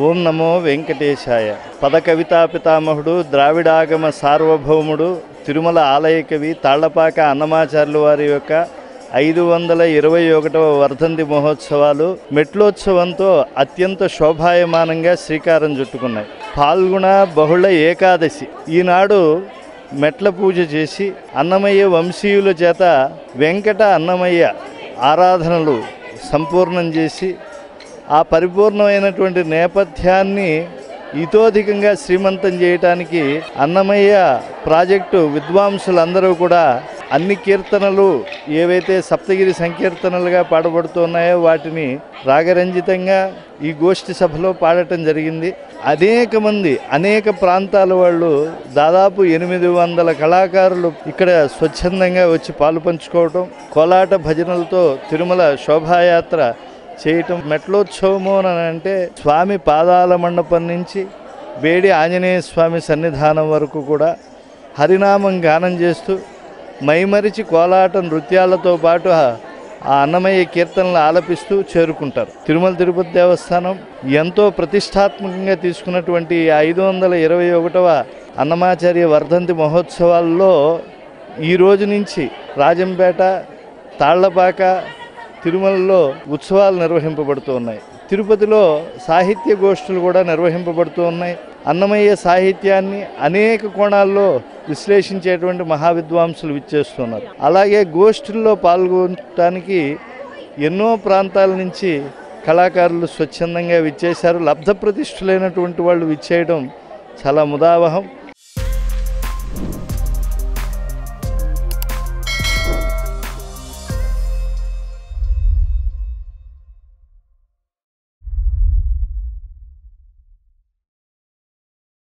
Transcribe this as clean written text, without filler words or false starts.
ఓం నమో వెంకటేశాయ. పద కవితా పితామహుడు, ద్రావిడాగమ సార్వభౌముడు, తిరుమల ఆలయ కవి తాళ్లపాక అన్నమాచార్యుల వారి యొక్క 521వ వర్ధంతి మహోత్సవాలు మెట్లోత్సవంతో అత్యంత శోభాయమానంగా శ్రీకారం చుట్టుకున్నాయి. పాల్గొన బహుళ ఏకాదశి ఈనాడు మెట్ల పూజ చేసి అన్నమయ్య వంశీయుల చేత వెంకట అన్నమయ్య ఆరాధనలు సంపూర్ణం చేసి ఆ పరిపూర్ణమైనటువంటి నేపథ్యాన్ని ఇతోధికంగా శ్రీమంతం చేయటానికి అన్నమయ్య ప్రాజెక్టు విద్వాంసులందరూ కూడా అన్ని కీర్తనలు ఏవైతే సప్తగిరి సంకీర్తనలుగా పాడబడుతున్నాయో వాటిని రాగరంజితంగా ఈ గోష్ఠి సభలో పాడటం జరిగింది. అనేక మంది అనేక ప్రాంతాల వాళ్ళు దాదాపు 800 కళాకారులు ఇక్కడ స్వచ్ఛందంగా వచ్చి పాలు పంచుకోవటం, కోలాట భజనలతో తిరుమల శోభాయాత్ర చేయటం. మెట్లోత్సవము అని అంటే స్వామి పాదాల మండపం నుంచి బేడి ఆంజనేయ స్వామి సన్నిధానం వరకు కూడా హరినామం గానం చేస్తూ మైమరిచి కోలాట నృత్యాలతో పాటు ఆ అన్నమయ్య కీర్తనలు ఆలపిస్తూ చేరుకుంటారు. తిరుమల తిరుపతి దేవస్థానం ఎంతో ప్రతిష్టాత్మకంగా తీసుకున్నటువంటి 521వ అన్నమాచార్య వర్ధంతి మహోత్సవాల్లో ఈ రోజు నుంచి రాజంపేట, తాళ్లపాక, తిరుమలలో ఉత్సవాలు నిర్వహింపబడుతూ ఉన్నాయి. తిరుపతిలో సాహిత్య గోష్ఠులు కూడా నిర్వహింపబడుతూ ఉన్నాయి. అన్నమయ్య సాహిత్యాన్ని అనేక కోణాల్లో విశ్లేషించేటువంటి మహావిద్వాంసులు విచ్చేస్తున్నారు. అలాగే గోష్ఠుల్లో పాల్గొనడానికి ఎన్నో ప్రాంతాల నుంచి కళాకారులు స్వచ్ఛందంగా విచ్చేశారు. లబ్ధ ప్రతిష్ఠులైనటువంటి వాళ్ళు విచ్చేయడం చాలా ముదావహం.